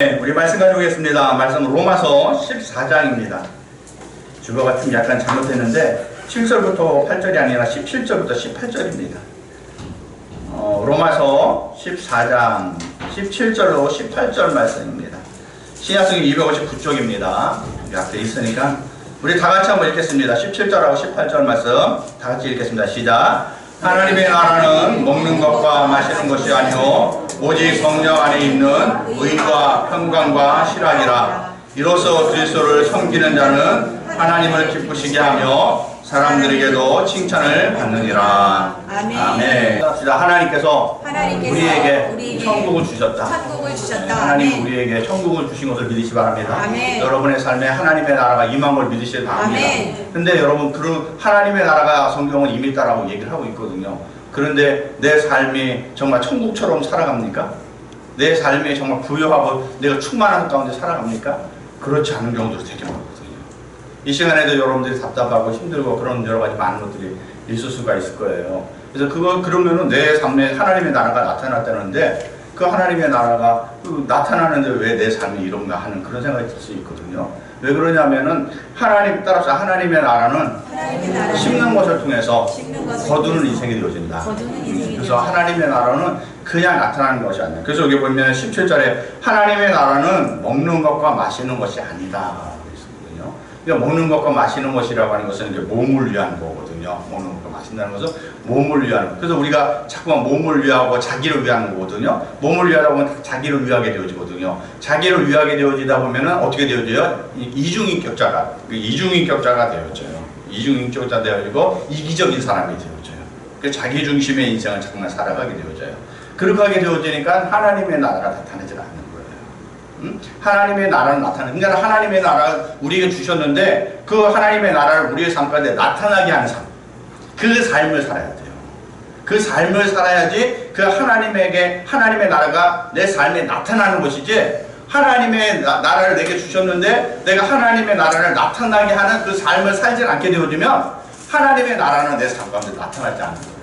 네, 우리 말씀 가지고 오겠습니다. 말씀 로마서 14장입니다. 주거가 좀 약간 잘못됐는데 7절부터 8절이 아니라 17절부터 18절입니다. 로마서 14장 17절로 18절 말씀입니다. 신약성경 259쪽입니다. 여기 앞에 있으니까 우리 다 같이 한번 읽겠습니다. 17절하고 18절 말씀 다 같이 읽겠습니다. 시작. 하나님의 나라는 먹는 것과 마시는 것이 아니요 오직 성령 안에 있는 의와 평강과 실학이라. 이로써 그리스도를 섬기는 자는 하나님을 기쁘시게 하며 사람들에게도 칭찬을 받느니라. 아멘. 하나님께서 우리에게 천국을 주셨다. 하나님 우리에게 천국을 주신 것을 믿으시 바랍니다. 아멘. 여러분의 삶에 하나님의 나라가 임한 걸 믿으시기 바랍니다. 근데 여러분 그 하나님의 나라가 성경은 이미 있다라고 얘기를 하고 있거든요. 그런데 내 삶이 정말 천국처럼 살아갑니까? 내 삶이 정말 부유하고 내가 충만한 가운데 살아갑니까? 그렇지 않은 경우도 되게 많거든요. 이 시간에도 여러분들이 답답하고 힘들고 그런 여러 가지 많은 것들이 있을 수가 있을 거예요. 그래서 그러면은 내 삶에 하나님의 나라가 나타났다는데 그 하나님의 나라가 나타나는데 왜 내 삶이 이런가 하는 그런 생각이 들 수 있거든요. 왜 그러냐면은 따라서 하나님의 나라는 심는 것을 통해서 거두는 인생이 되어진다. 그래서 하나님의 나라는 그냥 나타나는 것이 아니야. 그래서 여기 보면 17절에 하나님의 나라는 먹는 것과 마시는 것이 아니다. 그랬거든요. 그러니까 먹는 것과 마시는 것이라고 하는 것은 이제 몸을 위한 거거든요. 먹는 것과 마신다는 것은 몸을 위한 거. 그래서 우리가 자꾸만 몸을 위하고 자기를 위한 거거든요. 몸을 위하다 보면 자기를 위하게 되어지거든요. 자기를 위하게 되어지다 보면은 어떻게 되어져요? 이중인격자가 되어져요. 이중인격자 되어지고 이기적인 사람이 되어져요. 그래서 자기 중심의 인생을 자꾸만 살아가게 되어져요. 그렇게 하게 되어지니까 하나님의 나라가 나타나지 않는 거예요. 하나님의 나라는 그러니까 하나님의 나라를 우리에게 주셨는데 그 하나님의 나라를 우리의 삶 가운데 나타나게 하는 삶. 그 삶을 살아야 돼요. 그 삶을 살아야지 그 하나님의 나라가 내 삶에 나타나는 것이지 하나님의 나라를 내게 주셨는데 내가 하나님의 나라를 나타나게 하는 그 삶을 살지 않게 되어지면 하나님의 나라는 내 삶 가운데 나타나지 않는 거예요.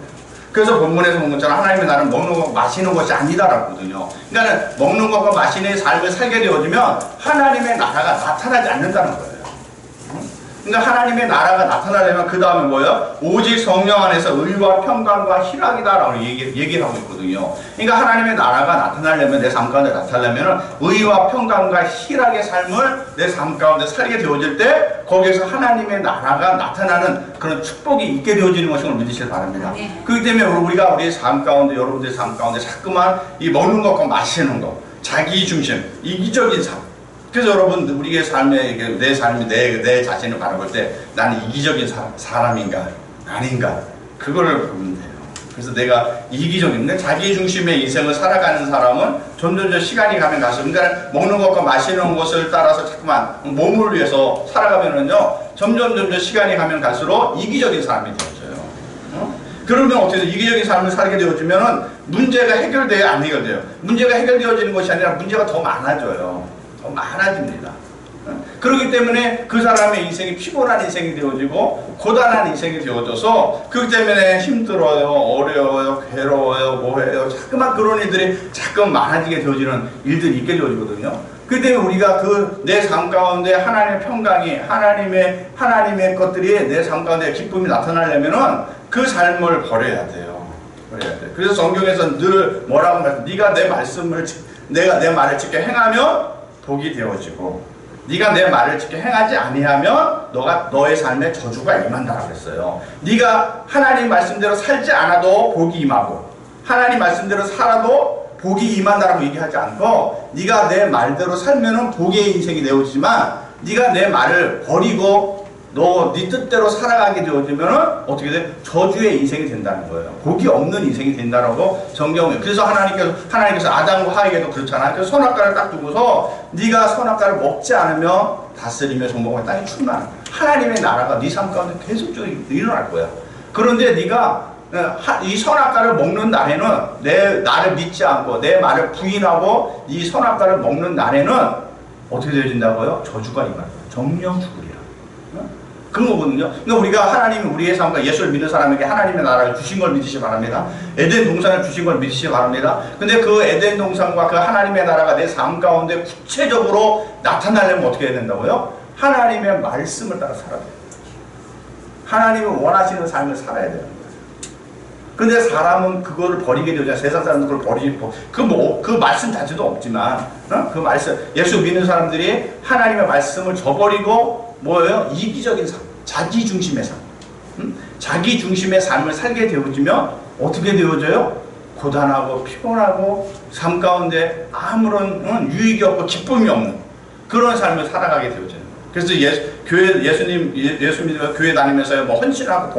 그래서 본문에서 본 것처럼 하나님의 나라는 먹는 것, 마시는 것이 아니다라거든요. 그러니까 먹는 것과 마시는 삶을 살게 되어지면 하나님의 나라가 나타나지 않는다는 거예요. 그러니까 하나님의 나라가 나타나려면 그 다음에 뭐예요? 오직 성령 안에서 의와 평강과 희락이다라고 얘기를 하고 있거든요. 그러니까 하나님의 나라가 나타나려면 내 삶 가운데 나타나려면 의와 평강과 희락의 삶을 내 삶 가운데 살게 되어질 때 거기에서 하나님의 나라가 나타나는 그런 축복이 있게 되어지는 것을 믿으시길 바랍니다. 네. 그렇기 때문에 우리가 우리의 삶 가운데 여러분들의 삶 가운데 자꾸만 이 먹는 것과 마시는 것, 자기 중심, 이기적인 삶. 그래서 여러분 우리의 삶에 내 삶이 내 자신을 바라볼 때 나는 이기적인 사람인가 아닌가 그거를 보면 돼요. 그래서 내가 이기적인 자기 중심의 인생을 살아가는 사람은 점점 시간이 가면 갈수록 그러니까 먹는 것과 마시는 것을 따라서 자꾸만 몸을 위해서 살아가면은요 점점 시간이 가면 갈수록 이기적인 사람이 되어져요. 그러면 어떻게 돼요? 이기적인 삶을 살게 되어지면은 문제가 해결돼야 안 해결돼요. 문제가 해결되어지는 것이 아니라 문제가 더 많아져요. 많아집니다. 그렇기 때문에 그 사람의 인생이 피곤한 인생이 되어지고 고단한 인생이 되어져서 그렇기 때문에 힘들어요, 어려워요, 괴로워요, 뭐해요 자꾸만 그런 일들이 자꾸 많아지게 되어지는 일들이 있게 되어지거든요. 그렇기 때문에 우리가 내 삶 가운데 하나님의 평강이 하나님의 것들이 내 삶 가운데 기쁨이 나타나려면은 그 삶을 버려야 돼요. 그래서 성경에서는 늘 뭐라고 말씀? 네가 내가 내 말을 지켜 행하면 복이 되어지고 네가 내 말을 지켜 행하지 아니하면 너의 삶에 저주가 임한다라고 했어요. 네가 하나님 말씀대로 살지 않아도 복이 임하고 하나님 말씀대로 살아도 복이 임한다라고 얘기하지 않고 네가 내 말대로 살면은 복의 인생이 되어지지만 네가 내 말을 버리고 네 뜻대로 살아가게 되어지면은 어떻게 돼? 저주의 인생이 된다는 거예요. 복이 없는 인생이 된다라고 성경에. 그래서 하나님께서 아담과 하에게도 그렇잖아요. 그래서 선악과를 딱 두고서 네가 선악과를 먹지 않으면 다스리며 정복하는 땅이 충만한 거야. 하나님의 나라가 네 삶 가운데 계속적으로 일어날 거야. 그런데 네가 이 선악과를 먹는 날에는 나를 믿지 않고 내 말을 부인하고 이 선악과를 먹는 날에는 어떻게 되어진다고요? 저주가 임할 거야. 정령 죽으리라. 그런 거거든요. 그러니까 우리가 하나님이 우리의 삶과 예수를 믿는 사람에게 하나님의 나라를 주신 걸 믿으시기 바랍니다. 에덴 동산을 주신 걸 믿으시기 바랍니다. 근데 그 에덴 동산과 그 하나님의 나라가 내 삶 가운데 구체적으로 나타나려면 어떻게 해야 된다고요? 하나님의 말씀을 따라 살아야 돼요. 하나님이 원하시는 삶을 살아야 되는 거예요. 근데 사람은 그거를 버리게 되죠. 세상 사람들 그걸 버리고 그 말씀 자체도 없지만 그 말씀 예수 믿는 사람들이 하나님의 말씀을 저버리고 뭐예요? 이기적인 삶, 자기 중심의 삶, 자기 중심의 삶을 살게 되어지면 어떻게 되어져요? 고단하고 피곤하고 삶 가운데 아무런 유익이 없고 기쁨이 없는 그런 삶을 살아가게 되어져요. 그래서 예수 믿으면 교회 다니면서 뭐 헌신하고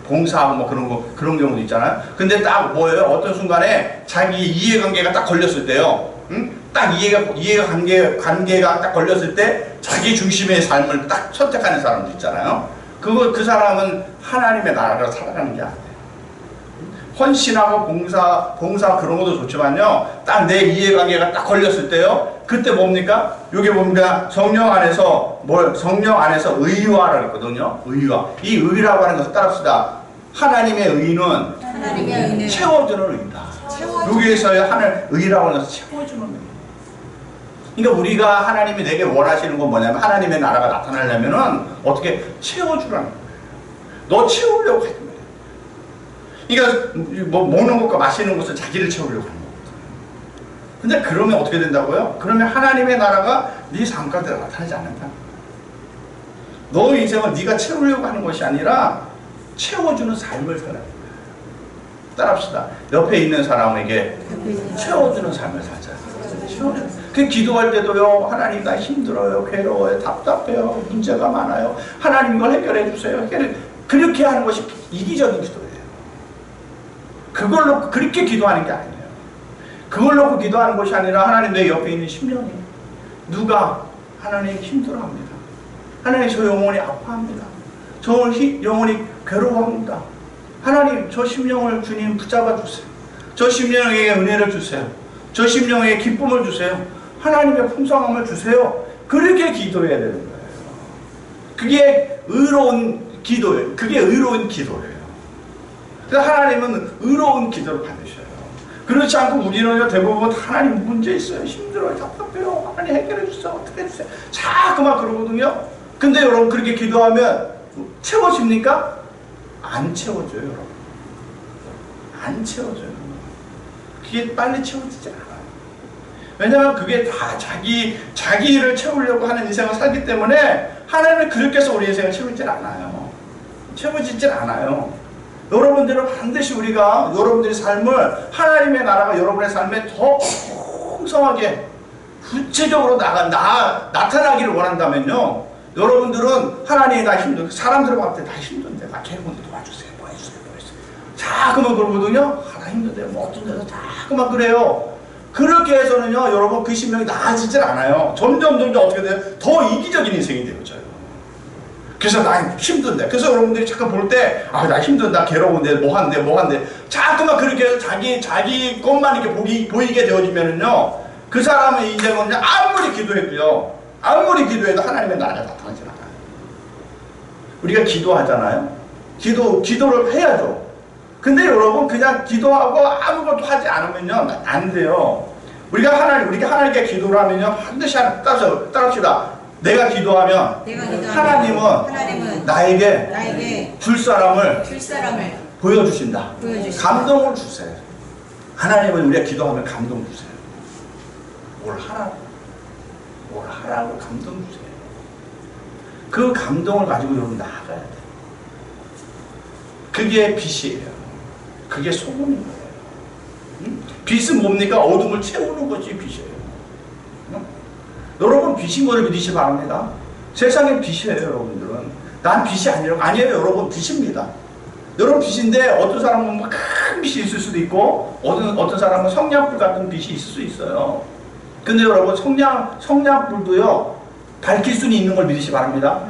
봉사하고 뭐 그런 경우도 있잖아요. 근데 딱 뭐예요? 어떤 순간에 자기 이해관계가 딱 걸렸을 때요. 딱 이해관계가 딱 걸렸을 때 자기 중심의 삶을 딱 선택하는 사람도 있잖아요. 그 사람은 하나님의 나라를 살아가는 게 아니에요. 헌신하고 봉사 그런 것도 좋지만요. 딱 내 이해관계가 딱 걸렸을 때요. 그때 뭡니까? 이게 뭡니까? 성령 안에서 의화라고 했거든요. 의화. 이 의라고 하는 것을 따릅시다. 하나님의 의는 채워주는 의다. 여기에서의 하나님 의라고 하는 것을 채워주는 의. 그러니까 우리가 하나님이 내게 원하시는 건 뭐냐면 하나님의 나라가 나타나려면은 어떻게 채워주라는 거예요. 너 채우려고 하는 거예요. 그러니까 뭐 먹는 것과 마시는 것은 자기를 채우려고 하는 거거든요. 근데 그러면 어떻게 된다고요? 그러면 하나님의 나라가 네 삶 가운데 나타나지 않는다. 너 인생을 네가 채우려고 하는 것이 아니라 채워주는 삶을 살아야 돼요. 따라합시다. 옆에 있는 사람에게 채워주는 삶을 살자. 그 기도할 때도요. 하나님 나 힘들어요. 괴로워요. 답답해요. 문제가 많아요. 하나님 이걸 해결해 주세요. 그렇게 하는 것이 이기적인 기도예요. 그걸로 그렇게 기도하는 게 아니에요. 그걸 놓고 기도하는 것이 아니라 하나님 내 옆에 있는 심령이 누가 하나님 힘들어합니다. 하나님 저 영혼이 아파합니다. 저 영혼이 괴로워합니다. 하나님 저 심령을 주님 붙잡아 주세요. 저 심령에게 은혜를 주세요. 저 심령에게 기쁨을 주세요. 하나님의 풍성함을 주세요. 그렇게 기도해야 되는 거예요. 그게 의로운 기도예요. 그게 의로운 기도예요. 그래서 하나님은 의로운 기도를 받으셔요. 그렇지 않고 우리는 대부분 하나님 문제 있어요. 힘들어요. 답답해요. 하나님 해결해 주세요. 어떻게 해주세요. 자꾸만 그러거든요. 근데 여러분 그렇게 기도하면 채워집니까? 안 채워져요, 여러분. 안 채워져요. 그게 빨리 채워지지 않아요. 왜냐하면 그게 다 자기를 채우려고 하는 인생을 살기 때문에 하나님은 그렇게 해서 우리 인생을 채우질 않아요. 채워지질 않아요. 여러분들은 반드시 우리가 여러분들의 삶을 하나님의 나라가 여러분의 삶에 더 풍성하게 구체적으로 나타나기를 원한다면요. 여러분들은 하나님이 나 힘들고 사람들과 할때 다 힘든데 나 개인분들 도와주세요. 뭐 해주세요. 자꾸만 그러거든요. 나 힘든데 뭐 어떤 데서 자꾸만 그래요. 그렇게 해서는요. 여러분 그 심령이 나아지질 않아요. 점점 어떻게 돼요? 더 이기적인 인생이 되어져요. 그래서 나 힘든데. 그래서 여러분들이 잠깐 볼 때, 나 힘든다, 괴로운데, 뭐 한데. 자꾸만 그렇게 해서 자기 것만 이렇게 보이게 되어지면은요, 그 사람의 인생은요, 아무리 기도해도 하나님의 나라가 나타나지 않아요. 우리가 기도하잖아요? 기도를 해야죠. 근데 여러분, 그냥 기도하고 아무것도 하지 않으면요, 안 돼요. 우리가 하나님께 기도를 하면요, 반드시 따라합시다. 내가 기도하면 하나님은 나에게 줄 사람을 보여주신다. 감동을 주세요. 하나님은 우리가 기도하면 감동 주세요. 뭘 하라고 감동 주세요. 그 감동을 가지고 여러분 나아가야 돼요. 그게 빛이에요. 그게 소금인 거예요. 빛은 뭡니까? 어둠을 채우는 것이 빛이에요. 여러분 빛인 것을 믿으시기 바랍니다. 세상에 빛이에요. 여러분들은. 난 빛이 아니에요. 여러분 빛입니다. 여러분 빛인데 어떤 사람은 큰 빛이 있을 수도 있고 어떤 사람은 성냥불 같은 빛이 있을 수 있어요. 근데 여러분 성냥불도요 밝힐 수는 있는 걸 믿으시기 바랍니다.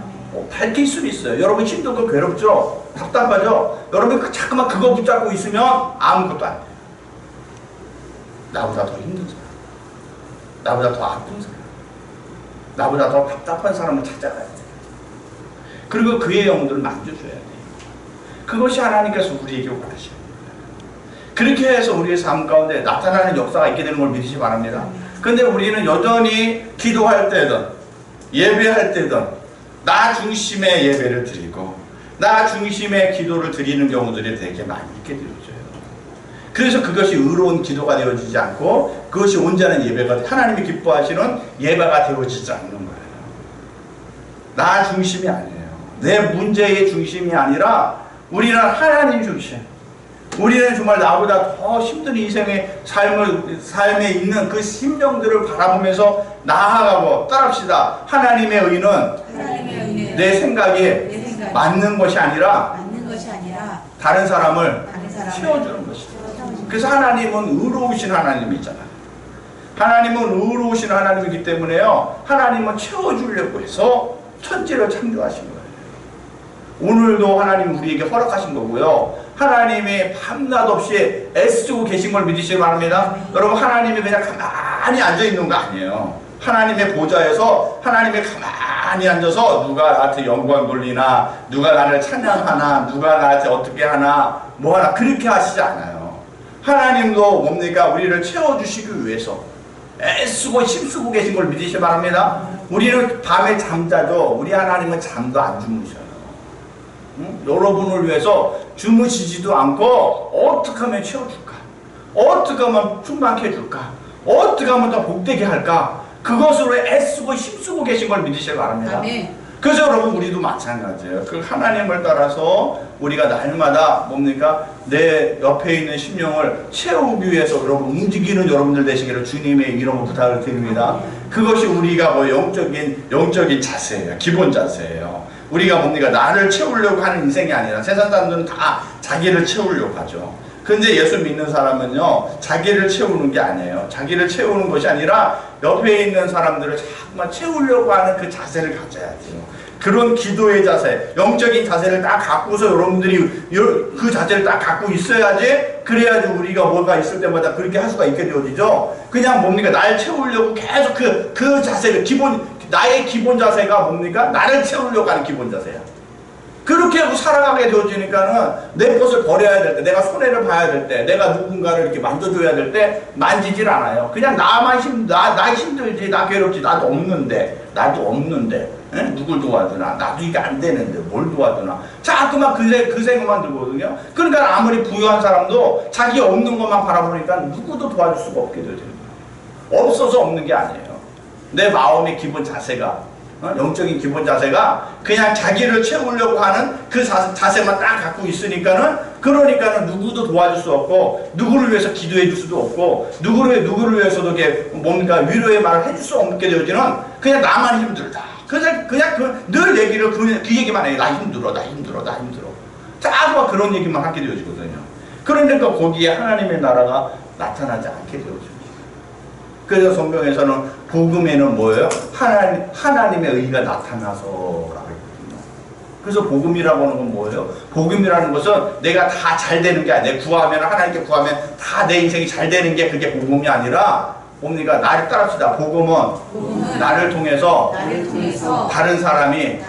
밝힐 수는 있어요. 여러분 힘들고 괴롭죠? 답답하죠? 여러분 자꾸만 그거 붙잡고 있으면 아무것도 안 돼요. 나보다 더 힘든 사람, 나보다 더 아픈 사람, 나보다 더 답답한 사람을 찾아가야 돼요. 그리고 그의 영혼들을 만져줘야 돼요. 그것이 하나님께서 우리에게 원하셔요. 그렇게 해서 우리의 삶 가운데 나타나는 역사가 있게 되는 걸 믿으시기 바랍니다. 근데 우리는 여전히 기도할 때든 예배할 때든 나 중심의 예배를 드리고 나 중심의 기도를 드리는 경우들이 되게 많이 있게 되어져요. 그래서 그것이 의로운 기도가 되어지지 않고 그것이 온전한 예배가 하나님이 기뻐하시는 예배가 되어지지 않는 거예요. 나 중심이 아니에요. 내 문제의 중심이 아니라 우리는 하나님 중심. 우리는 정말 나보다 더 힘든 인생의 삶에 있는 그 심령들을 바라보면서 나아가고 따라합시다. 하나님의 의는 내 생각에 맞는 것이 아니라 다른 사람을 채워주는 것이다. 그래서 하나님은 의로우신 하나님이잖아요. 하나님은 의로우신 하나님이기 때문에요. 하나님은 채워주려고 해서 천지를 창조하신 거예요. 오늘도 하나님 우리에게 허락하신 거고요. 하나님이 밤낮 없이 애쓰고 계신 걸 믿으시기 바랍니다. 여러분, 하나님이 그냥 가만히 앉아있는 거 아니에요. 하나님의 보좌에서 하나님이 가만히 앉아서 누가 나한테 영광 돌리나, 누가 나를 찬양하나, 누가 나한테 어떻게 하나, 뭐 하나, 그렇게 하시지 않아요. 하나님도 뭡니까? 우리를 채워주시기 위해서 애쓰고 힘쓰고 계신 걸 믿으시기 바랍니다. 우리는 밤에 잠자도 우리 하나님은 잠도 안 주무셔요. 여러분을 위해서 주무시지도 않고 어떻게 하면 채워줄까? 어떻게 하면 충만케 해줄까? 어떻게 하면 더 복되게 할까? 그것으로 애쓰고 힘쓰고 계신 걸 믿으시기 바랍니다. 아멘. 그래서 여러분, 우리도 마찬가지예요. 그 하나님을 따라서 우리가 날마다 뭡니까? 내 옆에 있는 심령을 채우기 위해서 여러분 움직이는 여러분들 되시기를 주님의 이름으로 부탁을 드립니다. 그것이 우리가 뭐 영적인 자세예요. 기본 자세예요. 우리가 뭡니까? 나를 채우려고 하는 인생이 아니라 세상 사람들은 다 자기를 채우려고 하죠. 근데 예수 믿는 사람은요, 자기를 채우는 게 아니에요. 자기를 채우는 것이 아니라 옆에 있는 사람들을 자꾸만 채우려고 하는 그 자세를 가져야 돼요. 그런 기도의 자세, 영적인 자세를 딱 갖고서 여러분들이 그 자세를 딱 갖고 있어야지, 그래야지 우리가 뭐가 있을 때마다 그렇게 할 수가 있게 되어지죠. 그냥 뭡니까? 날 채우려고 계속 그 자세를, 나의 기본 자세가 뭡니까? 나를 채우려고 하는 기본 자세야. 그렇게 하고 살아가게 되어지니까는 내 것을 버려야 될 때, 내가 손해를 봐야 될 때, 내가 누군가를 이렇게 만져줘야 될 때 만지질 않아요. 그냥 나 힘들지, 나 괴롭지, 나도 없는데, 에? 누굴 도와주나, 나도 이게 안 되는데 뭘 도와주나, 자꾸만 그 생각만 들거든요. 그러니까 아무리 부유한 사람도 자기 없는 것만 바라보니까 누구도 도와줄 수가 없게 되어지는 거예요. 없어서 없는 게 아니에요. 내 마음의 기본 자세가, 영적인 기본 자세가 그냥 자기를 채우려고 하는 그 자세만 딱 갖고 있으니까는, 그러니까는 누구도 도와줄 수 없고, 누구를 위해서 기도해 줄 수도 없고, 누구를 위해서도 이렇게 뭔가 위로의 말을 해줄 수 없게 되어지는, 그냥 나만 힘들다. 그냥 늘 얘기를 그 얘기만 해요. 나 힘들어. 자꾸 그런 얘기만 하게 되어지거든요. 그러니까 거기에 하나님의 나라가 나타나지 않게 되어집니다. 그래서 성경에서는 복음에는 뭐예요? 하나님의 의가 나타나서라고 했거든요. 그래서 복음이라고 하는 건 뭐예요? 복음이라는 것은 내가 다 잘 되는 게 아니라, 구하면, 하나님께 구하면 다 내 인생이 잘 되는 게 그게 복음이 아니라, 뭡니까? 나를 따릅시다. 복음은 나를 통해서 다른 사람이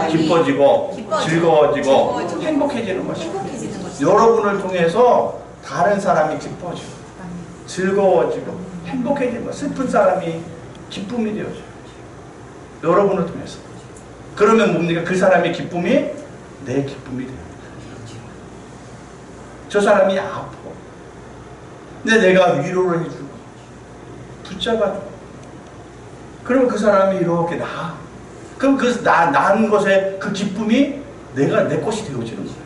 기뻐지고 즐거워지고 행복해지는 것입니다. 여러분을 통해서 다른 사람이 기뻐지고 즐거워지고 행복해지는 것, 슬픈 사람이 기쁨이 되어져요. 여러분을 통해서. 그러면 뭡니까? 그 사람의 기쁨이 내 기쁨이 돼요. 저 사람이 아파. 근데 내가 위로를 해주고 붙잡아주고, 그러면 그 사람이 이렇게 나아. 그럼 나은 것에 그 기쁨이 내 것이 되어지는 거예요.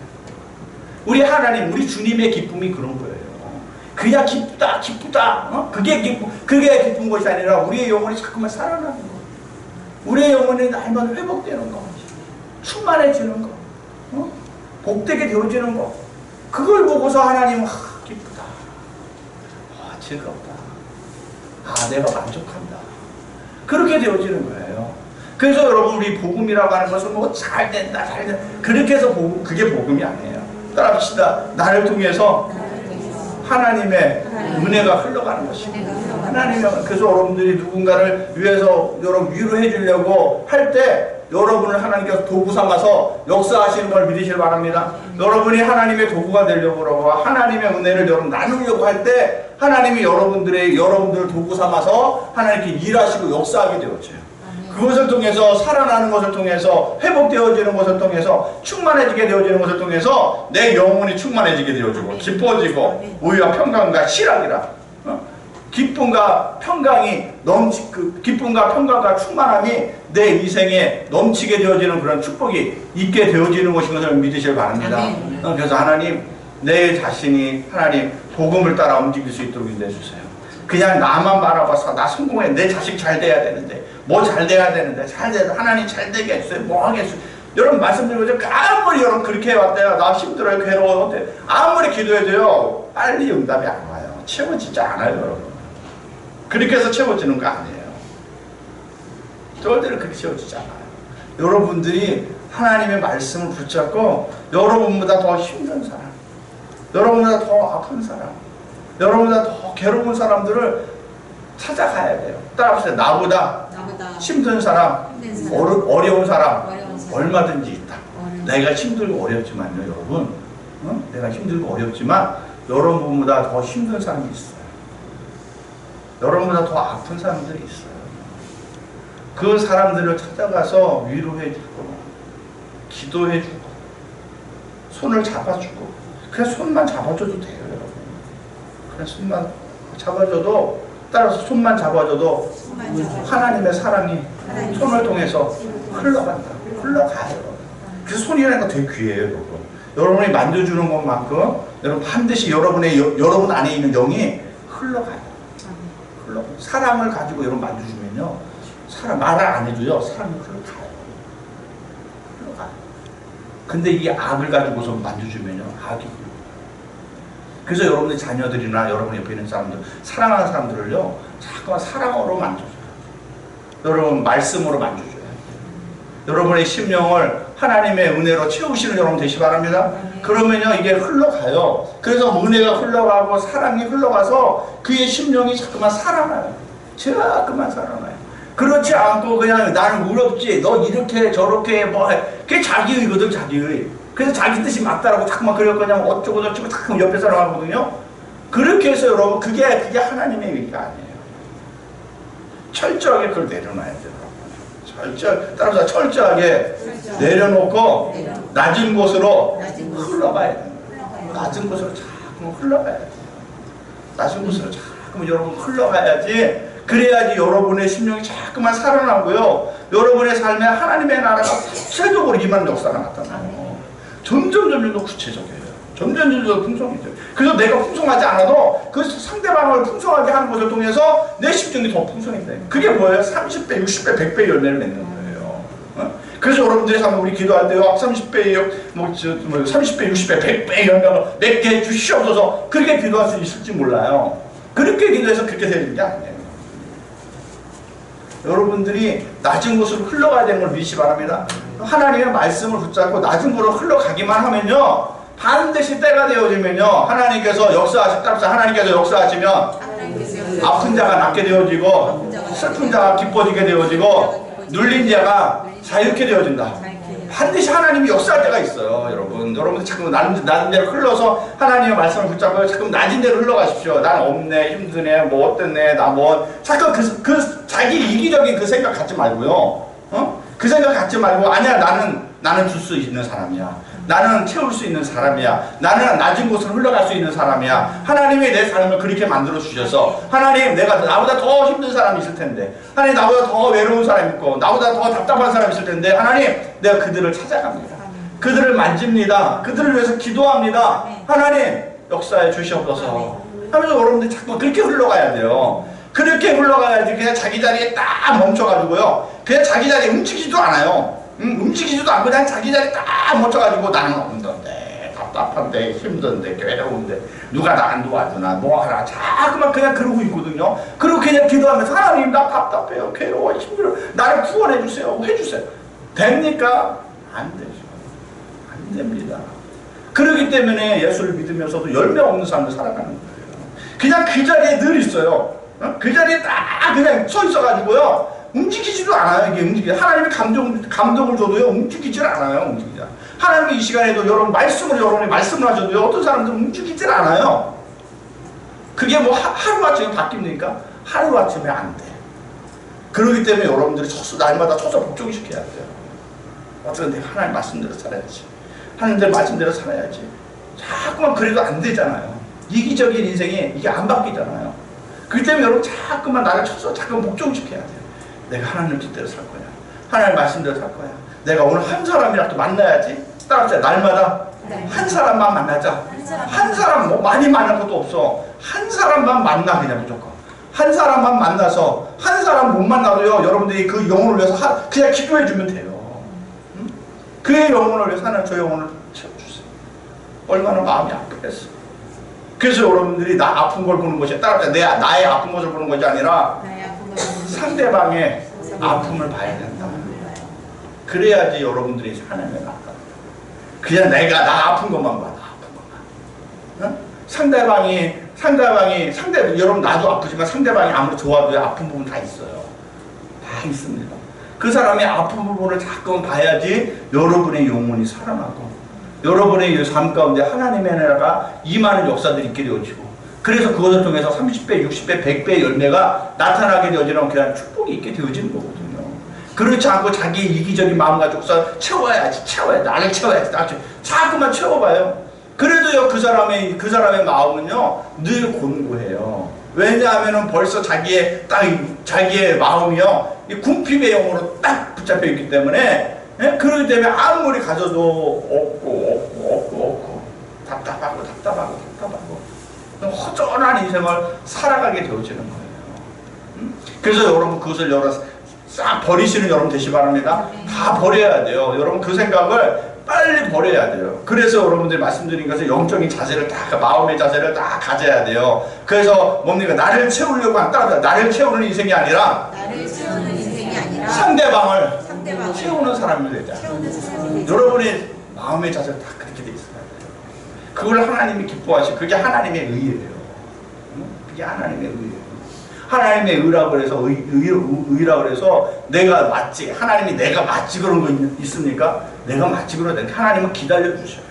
우리 하나님, 우리 주님의 기쁨이 그런 거예요. 그야 기쁘다. 그게 기쁜 것이 아니라 우리의 영혼이 자꾸만 살아나는 거. 우리의 영혼이 날마다 회복되는 거. 충만해지는 거. 복되게 되어지는 거. 그걸 보고서 하나님은 기쁘다. 즐겁다. 내가 만족한다. 그렇게 되어지는 거예요. 그래서 여러분, 우리 복음이라고 하는 것은 뭐 잘 된다. 그렇게 해서 그게 복음이 아니에요. 따라합시다. 나를 통해서 하나님의 은혜가 흘러가는 것입니다. 그래서 여러분들이 누군가를 위해서 여러분 위로해 주려고 할 때 여러분을 하나님께서 도구 삼아서 역사하시는 걸 믿으시길 바랍니다. 여러분이 하나님의 도구가 되려고 그러고 하나님의 은혜를 여러분 나누려고 할 때 하나님이 여러분들을 도구 삼아서 하나님께 일하시고 역사하게 되어져요. 그것을 통해서 살아나는 것을 통해서 회복되어지는 것을 통해서 충만해지게 되어지는 것을 통해서 내 영혼이 충만해지게 되어지고 기뻐지고 우리와 평강과 실학이라 기쁨과 평강이 기쁨과 평강과 충만함이 내 인생에 넘치게 되어지는 그런 축복이 있게 되어지는 것인 것을 믿으시길 바랍니다. 그래서 하나님, 내 자신이 하나님 복음을 따라 움직일 수 있도록 인도해 주세요. 그냥 나만 바라봐서 나 성공해, 내 자식 잘 돼야 되는데 뭐 잘 돼야 되는데 잘 돼야 하나님 잘 되게 해주세요. 뭐 하겠어요. 여러분 말씀드리고 아무리 여러분 그렇게 해왔대요. 나 힘들어요, 괴로워요. 아무리 기도해도요 빨리 응답이 안 와요. 채워지지 않아요, 여러분. 그렇게 해서 채워지는 거 아니에요. 절대로 그렇게 채워지지 않아요. 여러분들이 하나님의 말씀을 붙잡고 여러분보다 더 힘든 사람, 여러분보다 더 아픈 사람, 여러분보다 더 괴로운 사람들을 찾아가야 돼요. 따라하세요. 나보다 힘든 사람, 어려운 사람 얼마든지 있다. 내가 힘들고 어렵지만요, 여러분. 내가 힘들고 어렵지만 여러분보다 더 힘든 사람이 있어요. 여러분보다 더 아픈 사람들이 있어요. 그 사람들을 찾아가서 위로해주고 기도해주고 손을 잡아주고 그냥 손만 잡아줘도 돼요, 여러분. 그냥 손만 잡아줘도 따라서 손만 잡아줘도 하나님의 사랑이 손을 통해서 흘러간다. 흘러가요. 그래서 손이라는 거 되게 귀해요, 여러분. 여러분이 만져주는 것만큼 여러분 반드시 여러분 안에 있는 영이 흘러가요. 사랑을 가지고 여러분 만져주면요, 말을 안 해도요 사랑이 흘러가요. 근데 이 악을 가지고서 만져주면요 악이. 그래서 여러분의 자녀들이나 여러분 옆에 있는 사람들, 사랑하는 사람들을요 자꾸만 사랑으로 만져줘요. 여러분 말씀으로 만져줘요. 여러분의 심령을 하나님의 은혜로 채우시는 여러분 되시기 바랍니다. 그러면요 이게 흘러가요. 그래서 은혜가 흘러가고 사랑이 흘러가서 그의 심령이 자꾸만 살아나요. 자꾸만 살아나요. 그렇지 않고 그냥 나는 의롭지, 너 이렇게 저렇게 뭐 해. 그게 자기의거든, 자기의. 그래서 자기 뜻이 맞다라고 자꾸만 그럴 거냐면 어쩌고 저쩌고 자꾸 옆에 사람 하거든요. 그렇게 해서 여러분 그게 하나님의 의가 아니에요. 철저하게 그걸 내려놔야 돼요. 따라서 철저하게 내려놓고 낮은 곳으로 흘러가야 돼요. 낮은 곳으로 자꾸 흘러가야 돼요. 낮은 곳으로 자꾸 여러분 흘러가야지. 그래야지 여러분의 심령이 자꾸만 살아나고요. 여러분의 삶에 하나님의 나라가 구체적으로 임하는 역사가 나타나요. 점점 더 구체적이에요. 점점 더 풍성이 돼요. 그래서 내가 풍성하지 않아도 그 상대방을 풍성하게 하는 것을 통해서 내 심령이 더 풍성이 돼요. 그게 뭐예요? 30배, 60배, 100배 열매를 맺는 거예요. 그래서 여러분들이 우리 기도할 때요 30배, 30배, 60배, 100배 열매를 맺게 해주시옵소서 그렇게 기도할 수 있을지 몰라요. 그렇게 기도해서 그렇게 되는 게 아니에요. 여러분들이 낮은 곳으로 흘러가야 되는 걸 믿으시기 바랍니다. 하나님의 말씀을 붙잡고 낮은 곳으로 흘러가기만 하면요 반드시 때가 되어지면요 하나님께서 역사하시면 아픈 자가 낫게 되어지고 슬픈 자가 기뻐지게 되어지고 눌린 자가 자유케 되어진다. 반드시 하나님이 역사할 때가 있어요. 여러분들 자꾸 낮은 데로 흘러서 하나님의 말씀을 붙잡고 자꾸 낮은 데로 흘러가십시오. 난 없네, 힘드네, 뭐 어땠네, 나 뭐 자꾸 자기 이기적인 그 생각 갖지 말고요. 그 생각 갖지 말고 아니야 나는 줄 수 있는 사람이야. 나는 채울 수 있는 사람이야. 나는 낮은 곳으로 흘러갈 수 있는 사람이야. 하나님이 내 삶을 그렇게 만들어 주셔서 하나님 나보다 더 힘든 사람이 있을 텐데 하나님 나보다 더 외로운 사람이 있고 나보다 더 답답한 사람이 있을 텐데 하나님 내가 그들을 찾아갑니다. 그들을 만집니다. 그들을 위해서 기도합니다. 하나님 역사해 주시옵소서 하면서 여러분들이 자꾸 그렇게 흘러가야 돼요. 그렇게 흘러가야지 그냥 자기 자리에 딱 멈춰가지고요 그냥 자기 자리에 움직이지도 않아요. 움직이지도 않고 그냥 자기 자리에 딱 멈춰가지고 나는 없는데 답답한데 힘든데 괴로운데 누가 나 안 도와주나 뭐하나 자꾸만 그냥 그러고 있거든요. 그리고 그냥 기도하면서 하나님 나 답답해요 괴로워 힘들어 나를 구원해 주세요 해주세요. 됩니까? 안 되죠. 안 됩니다. 그렇기 때문에 예수를 믿으면서도 열매 없는 삶을 살아가는 거예요. 그냥 그 자리에 늘 있어요. 그 자리에 딱 그냥 서 있어가지고요 움직이지도 않아요. 이게 움직이지. 하나님이 감동을 줘도요, 움직이질 않아요. 움직이지 않아요. 하나님이 이 시간에도 여러분이 말씀을 하셔도요, 어떤 사람들은 움직이질 않아요. 그게 뭐 하루아침에 바뀝니까? 하루아침에 안 돼. 그러기 때문에 여러분들이 날마다 서서 복종시켜야 돼요. 어쨌든 내가 하나님 말씀대로 살아야지. 하나님들 말씀대로 살아야지. 자꾸만 그래도 안 되잖아요. 이기적인 인생이 이게 안 바뀌잖아요. 그렇기 때문에 여러분 자꾸만 나를 쳐서 자꾸만 복종시켜야 돼요. 내가 하나님 뜻대로 살 거야. 하나님 말씀대로 살 거야. 내가 오늘 한 사람이라도 만나야지. 따라서 날마다 한 사람만 만나자. 한 사람 뭐 많이 만날 것도 없어. 한 사람만 만나 그냥 무조건. 한 사람만 만나서 한 사람 못 만나도요. 여러분들이 그 영혼을 위해서 그냥 기도해 주면 돼요. 응? 그의 영혼을 위해서 하나님 저 영혼을 채워주세요. 얼마나 마음이 아프겠어. 그래서 여러분들이 나 아픈 걸 보는 것이 따라서 나의 아픈 것을 보는 것이 아니라 상대방의 아픔을 봐야 된다. 그래야지 여러분들이 하나님의 낫다. 그냥 나 아픈 것만 봐. 나 아픈 것만. 응? 여러분 나도 아프지만 상대방이 아무리 좋아도 아픈 부분 다 있어요. 다 있습니다. 그 사람의 아픈 부분을 자꾸 봐야지 여러분의 영혼이 살아나고 여러분의 삶 가운데 하나님의 나라가 임하는 역사들이 있게 되어지고 그래서 그것을 통해서 30배, 60배, 100배의 열매가 나타나게 되어지는 그냥 축복이 있게 되어지는 거거든요. 그렇지 않고 자기의 이기적인 마음 가지고서 채워야지 나를 채워야지 자꾸만 채워봐요. 그래도요 그 사람의 마음은요 늘 곤고해요. 왜냐하면은 벌써 자기의 마음이요 궁핍의 영으로 딱 붙잡혀 있기 때문에 그러기 때문에 아무리 가져도 없고 답답하고 허전한 인생을 살아가게 되어지는 거예요. 그래서 여러분 그것을 싹 버리시는 여러분 되시 바랍니다. 다 버려야 돼요. 여러분 그 생각을 빨리 버려야 돼요. 그래서 여러분들이 말씀드린 것은 영적인 자세를 마음의 자세를 다 가져야 돼요. 그래서 뭡니까? 나를 채우려고 따라서 나를 채우는 인생이 아니라 상대방을 채우는 사람이 되자. 여러분의 마음의 자세가 다 그렇게 돼 있어야 돼요. 그걸 하나님이 기뻐하시고 그게 하나님의 의예요. 그게 하나님의 의예요. 하나님의 의라고 해서 의라고 해서 내가 맞지 하나님이 내가 맞지 그런 거 있습니까? 내가 맞지 그러다 하나님은 기다려 주셔요.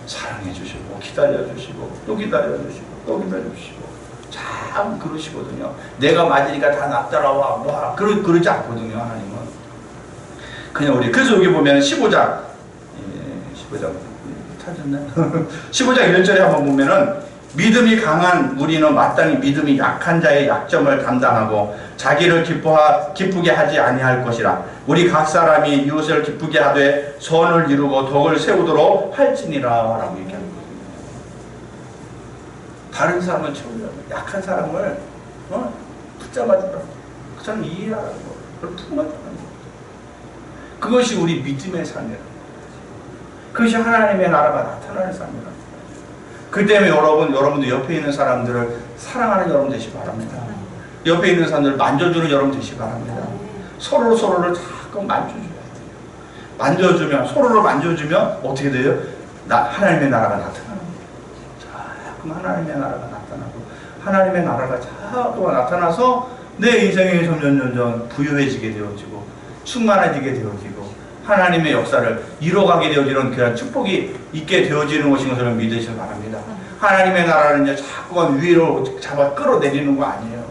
사랑해 주시고 기다려 주시고 또 기다려 주시고 또 기다려 주시고 참 그러시거든요. 내가 맞으니까 다 나 따라와 뭐 그러지 않거든요. 하나님은 그냥 그래서 여기 보면 15장 찾았나? 15장 1절에 한번 보면은 믿음이 강한 우리는 마땅히 믿음이 약한 자의 약점을 감당하고 자기를 기쁘게 하지 아니할 것이라. 우리 각 사람이 이웃을 기쁘게 하되 선을 이루고 덕을 세우도록 할지니라 라고 얘기하는 거예요. 다른 사람을 채우려고 약한 사람을 붙잡아주라고 그 사람 이해하라고 그걸 품어주라고 그것이 우리 믿음의 삶이라고 그것이 하나님의 나라가 나타나는 삶이라고. 그 때문에 여러분들 옆에 있는 사람들을 사랑하는 여러분 되시기 바랍니다. 옆에 있는 사람들을 만져주는 여러분 되시기 바랍니다. 서로를 자꾸 만져줘야 돼요. 서로를 만져주면 어떻게 돼요? 하나님의 나라가 나타나는 거예요. 자꾸 하나님의 나라가 나타나고 하나님의 나라가 자꾸 나타나서 내 인생이 점점 부유해지게 되어지고 충만해지게 되어지고 하나님의 역사를 이뤄가게 되어지는 그런 축복이 있게 되어지는 것인 것을 믿으시기 바랍니다. 하나님의 나라는 자꾸만 위로 끌어내리는 거 아니에요.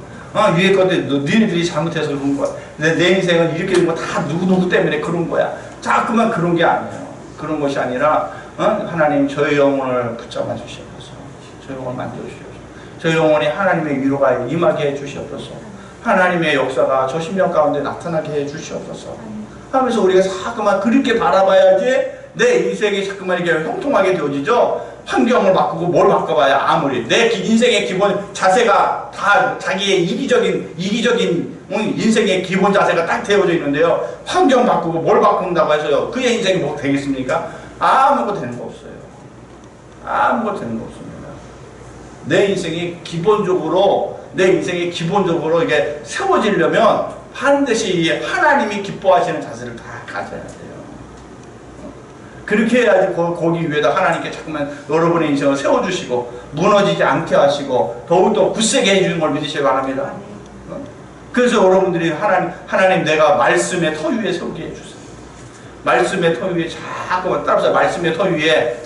위에 것들 너희들이 잘못해서 그런 거야. 내 인생은 이렇게 된 거 다 누구 때문에 그런 거야. 자꾸만 그런 게 아니에요. 그런 것이 아니라 하나님 저의 영혼을 붙잡아 주시옵소서. 저 영혼을 만져 주시옵소서. 저 영혼이 하나님의 위로가 임하게 해 주시옵소서. 하나님의 역사가 저 심령 가운데 나타나게 해 주시옵소서. 하면서 우리가 자꾸만 그렇게 바라봐야지 내 인생이 자꾸만 이렇게 형통하게 되어지죠. 환경을 바꾸고 뭘 바꿔봐야 아무리 내 인생의 기본 자세가 다 자기의 이기적인 인생의 기본 자세가 딱 되어져 있는데요. 환경 바꾸고 뭘 바꾼다고 해서요 그의 인생이 뭐 되겠습니까? 아무것도 되는 거 없어요. 아무것도 되는 거 없습니다. 내 인생이 기본적으로 이게 세워지려면 반드시 하나님이 기뻐하시는 자세를 다 가져야 돼요. 그렇게 해야지 거기 위에다 하나님께 자꾸만 여러분의 인생을 세워주시고 무너지지 않게 하시고 더욱더 굳세게 해주는 걸 믿으시기 바랍니다. 그래서 여러분들이 하나님 내가 말씀의 터 위에 세우게 해주세요. 말씀의 터 위에 자꾸만 따라서 말씀의 터 위에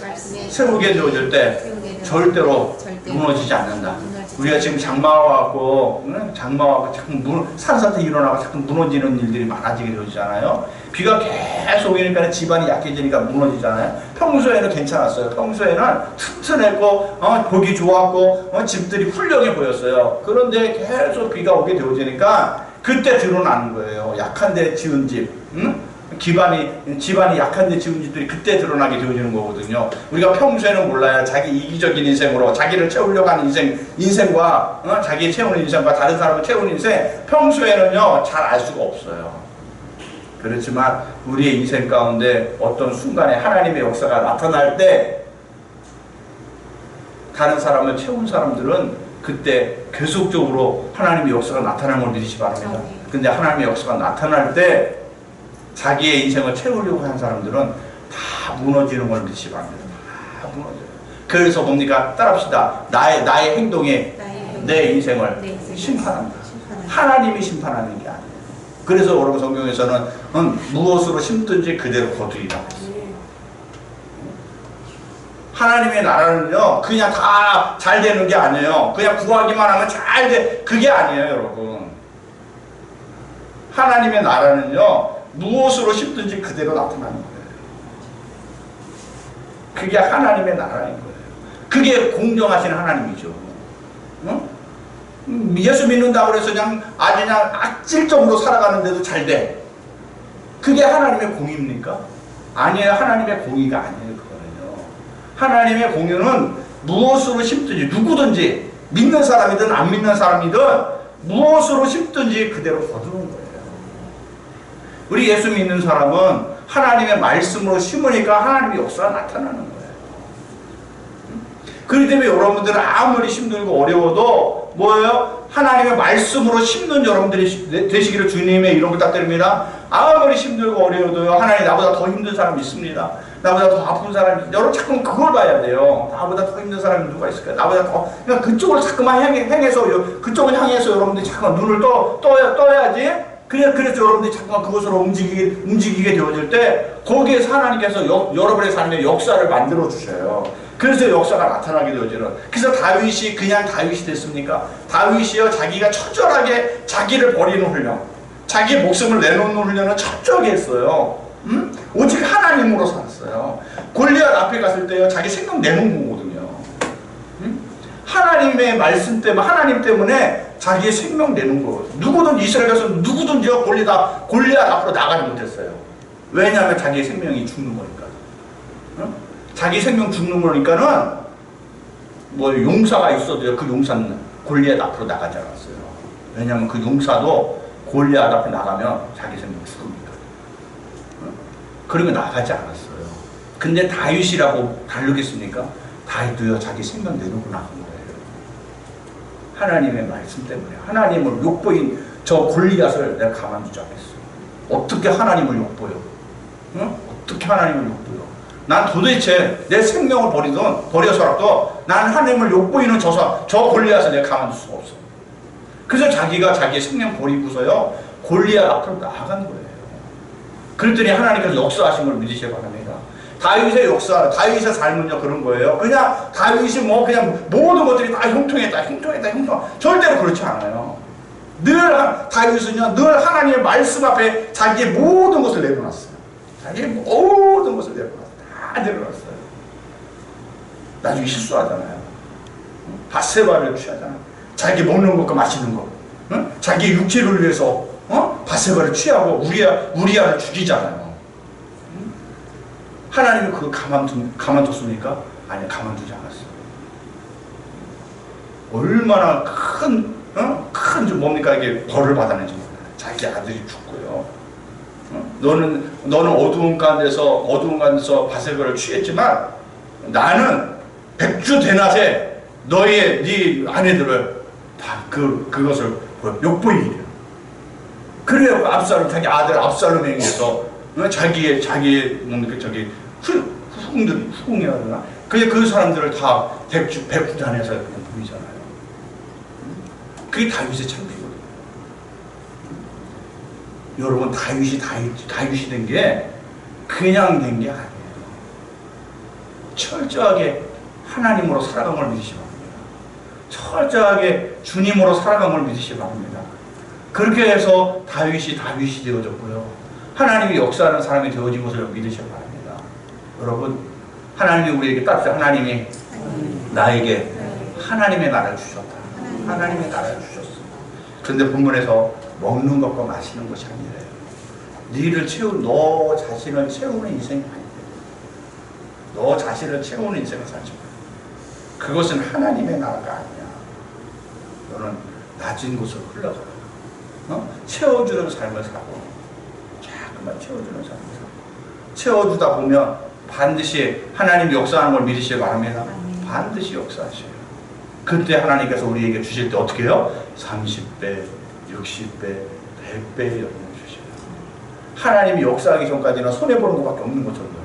세우게 되어질 때 절대로 무너지지 않는다. 우리가 지금 장마와갖고 자꾸 산사태 일어나고 자꾸 무너지는 일들이 많아지게 되잖아요. 비가 계속 오니까 집안이 약해지니까 무너지잖아요. 평소에는 괜찮았어요. 평소에는 튼튼했고 보기 좋았고 집들이 훌륭해 보였어요. 그런데 계속 비가 오게 되어지니까 그때 드러나는 거예요. 약한데 지은 집, 집안이 약한데 지은 집들이 그때 드러나게 되어지는 거거든요. 우리가 평소에는 몰라요. 자기 이기적인 인생으로 자기를 채우려고 하는 인생과 자기 채우는 인생과 다른 사람을 채우는 인생, 평소에는요 잘 알 수가 없어요. 그렇지만 우리의 인생 가운데 어떤 순간에 하나님의 역사가 나타날 때 다른 사람을 채운 사람들은 그때 계속적으로 하나님의 역사가 나타나는 걸 믿으시 바랍니다. 근데 하나님의 역사가 나타날 때 자기의 인생을 채우려고 하는 사람들은 다 무너지는 걸 믿으시 바랍니다. 다 무너져요. 그래서 뭡니까? 따라합시다. 나의 행동에 내 인생을 심판합니다. 하나님이 심판하는 게 아니에요. 그래서 여러분 성경에서는 무엇으로 심든지 그대로 거두리라. 하나님의 나라는요 그냥 다 잘 되는 게 아니에요. 그냥 구하기만 하면 잘 돼. 그게 아니에요 여러분. 하나님의 나라는요 무엇으로 심든지 그대로 나타나는 거예요. 그게 하나님의 나라인 거예요. 그게 공정하신 하나님이죠. 예수 믿는다고 해서 그냥 아주 그냥 악질적으로 살아가는데도 잘 돼. 그게 하나님의 공의입니까? 아니에요. 하나님의 공의가 아니에요. 그거는요. 하나님의 공의는 무엇으로 심든지 누구든지 믿는 사람이든 안 믿는 사람이든 무엇으로 심든지 그대로 거두는 거예요. 우리 예수 믿는 사람은 하나님의 말씀으로 심으니까 하나님의 역사가 나타나는 거예요. 그렇기 때문에 여러분들은 아무리 힘들고 어려워도 뭐예요? 하나님의 말씀으로 심는 여러분들이 되시기를 주님의 이름을 부탁드립니다. 아무리 힘들고 어려워도요 하나님 나보다 더 힘든 사람이 있습니다. 나보다 더 아픈 사람이 있습니다. 여러분 자꾸만 그걸 봐야 돼요. 나보다 더 힘든 사람이 누가 있을까요? 나보다 더 그러니까 그쪽을 자꾸만 향해서 그쪽을 향해서 여러분들이 자꾸만 눈을 떠야지. 그래서 여러분들이 자꾸만 그것으로 움직이게 되어질 때 거기에서 하나님께서 여러분의 삶에 역사를 만들어 주셔요. 그래서 역사가 나타나게 되어지는. 그래서 다윗이 그냥 다윗이 됐습니까? 다윗이요 자기가 처절하게 자기를 버리는 훈련, 자기 목숨을 내놓는 훈련을 철저하게 했어요. 오직 하나님으로 살았어요. 골리앗 앞에 갔을 때요 자기 생명 내놓은 거거든요. 하나님의 말씀 때문에, 하나님 때문에 자기의 생명 내는 거. 누구든 이스라엘에서 누구든지요 골리앗 앞으로 나가지 못했어요. 왜냐하면 자기의 생명이 죽는 거니까. 자기 생명 죽는 거니까는 뭐 용사가 있어도요 그 용사는 골리앗 앞으로 나가지 않았어요. 왜냐하면 그 용사도 골리앗 앞에 나가면 자기 생명 죽으니까. 그러면 나가지 않았어요. 근데 다윗이라고 다르겠습니까? 다윗도요 자기 생명 내놓고 나간 거예요. 하나님의 말씀 때문에. 하나님을 욕보인 저 골리앗을 내가 가만두지 않겠어. 어떻게 하나님을 욕보여? 어떻게 하나님을 욕보여? 난 도대체 내 생명을 버려서라도 난 하나님을 욕보이는 저 골리앗을 내가 가만둘 수가 없어. 그래서 자기가 자기의 생명 버리고서요 골리앗 앞으로 나아간 거예요. 그랬더니 하나님께서 역사하신 걸 믿으셔야 바랍니다. 다윗의 역사, 다윗의 삶은요 그런 거예요. 그냥 다윗이 뭐 그냥 모든 것들이 다 형통했다. 절대로 그렇지 않아요. 다윗은요 늘 하나님의 말씀 앞에 자기의 모든 것을 내려놨어요. 자기의 모든 것을 내려놨어요. 다 내려놨어요. 나중에 실수하잖아요. 바세바를 취하잖아요. 자기 먹는 것과 마시는 것, 자기 육체를 위해서 바세바를 취하고 우리아를 죽이잖아요. 하나님이 그거 가만뒀습니까? 아니, 가만두지 않았어요. 얼마나 큰 뭡니까 이게 벌을 받았는지 몰라요. 자기 아들이 죽고요. 너는 어두운 가운데서 바세바를 취했지만 나는 백주 대낮에 네 아내들을 다 그것을 욕보이게 해요. 그래요. 자기 아들 압살롬에 의해서 자기의 후궁이라 그러나 그 사람들을 다 백주 단에서 그냥 보이잖아요. 그게 다윗의 창피거든요. 여러분 다윗이 된 게 그냥 된 게 아니에요. 철저하게 하나님으로 살아간 걸 믿으시기 바랍니다. 철저하게 주님으로 살아간 걸 믿으시기 바랍니다. 그렇게 해서 다윗이 되어졌고요. 하나님이 역사하는 사람이 되어진 것을 믿으시기 바랍니다. 여러분, 하나님이 우리에게 따뜻한 하나님이 나에게 하나님의 나라를 주셨다. 하나님의 나라를 주셨어. 그런데 본문에서 먹는 것과 마시는 것이 아니래요. 너 자신을 채우는 인생이 아니래요. 너 자신을 채우는 인생을 살지 마. 그것은 하나님의 나라가 아니야. 너는 낮은 곳으로 흘러가. 채워주는 삶을 살고, 자꾸만 채워주는 삶을 살고, 채워주다 보면 반드시 하나님이 역사하는 걸 믿으시기 바랍니다. 반드시 역사하셔요. 그때 하나님께서 우리에게 주실 때 어떻게 해요? 30배, 60배, 100배 여러분 주셔요. 하나님이 역사하기 전까지는 손해보는 것밖에 없는 것처럼 보죠.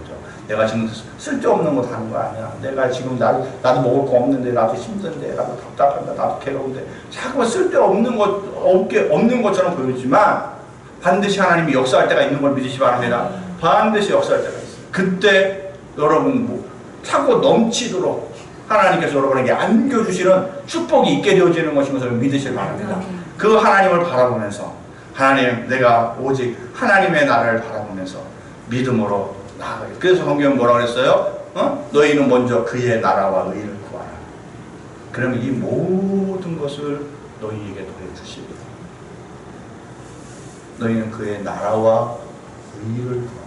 내가 지금 쓸데없는 거 하는 거 아니야. 내가 지금 나도 먹을 거 없는데, 나도 힘든데, 나도 답답한데, 나도 괴로운데, 자꾸만 쓸데없는 없는 것처럼 보이지만 반드시 하나님이 역사할 때가 있는 걸 믿으시기 바랍니다. 반드시 역사할 때가 있어요. 그때 여러분 차고 넘치도록 하나님께서 여러분에게 안겨주시는 축복이 있게 되어지는 것인 것을 믿으시기 바랍니다. 그 하나님을 바라보면서, 하나님, 내가 오직 하나님의 나라를 바라보면서 믿음으로 나아가요. 그래서 성경은 뭐라고 그랬어요? 너희는 먼저 그의 나라와 의를 구하라. 그러면 이 모든 것을 너희에게 더해 주시리라. 너희는 그의 나라와 의를 구하라.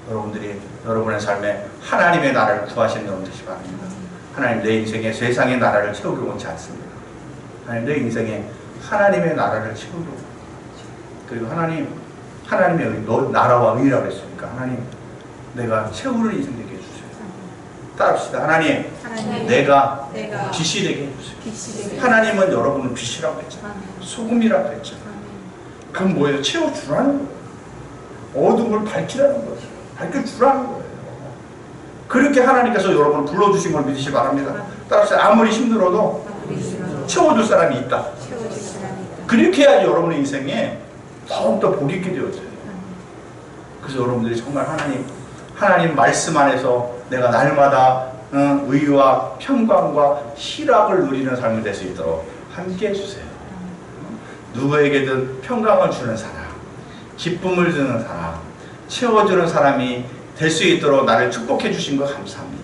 여러분들이 여러분의 삶에 하나님의 나라를 구하시는 여러분 되시기 바랍니다. 하나님, 내 인생에 세상의 나라를 채우기 원치 않습니다. 하나님, 내 인생에 하나님의 나라를 채우기 원치 않습니다. 그리고 하나님의 나라와 의라고 했으니까 하나님, 내가 채우는 인생 되게 해주세요. 따릅시다. 하나님, 내가 빛이 되게 해주세요. 하나님은 여러분은 빛이라고 했잖아요. 소금이라고 했잖아요. 그럼 뭐예요? 채워주라는 거예요. 어둠을 밝히라는 거예요. 밝혀주라는 거예요. 그렇게 하나님께서 여러분을 불러주신 걸 믿으시기 바랍니다. 따라서 아무리 힘들어도 채워줄 사람이 있다. 그렇게 해야지 여러분의 인생에 더욱더 복이 있게 되어져요. 그래서 여러분들이 정말 하나님 말씀 안에서 내가 날마다 의와 평강과 희락을 누리는 삶이 될 수 있도록 함께 해주세요. 누구에게든 평강을 주는 사람, 기쁨을 주는 사람, 채워주는 사람이 될 수 있도록 나를 축복해 주신 것 감사합니다.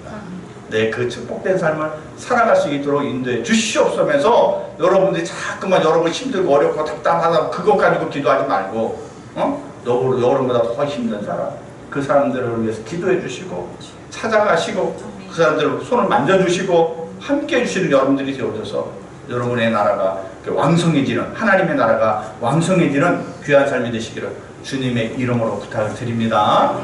그 축복된 삶을 살아갈 수 있도록 인도해 주시옵소면서 여러분들이 자꾸만 여러분 힘들고 어렵고 답답하다 그것 가지고 기도하지 말고 여러분보다 더 힘든 사람, 그 사람들을 위해서 기도해 주시고 찾아가시고 그 사람들을 손을 만져주시고 함께 해주시는 여러분들이 되어져서 여러분의 나라가 왕성해지는, 하나님의 나라가 왕성해지는 귀한 삶이 되시기를 주님의 이름으로 부탁을 드립니다.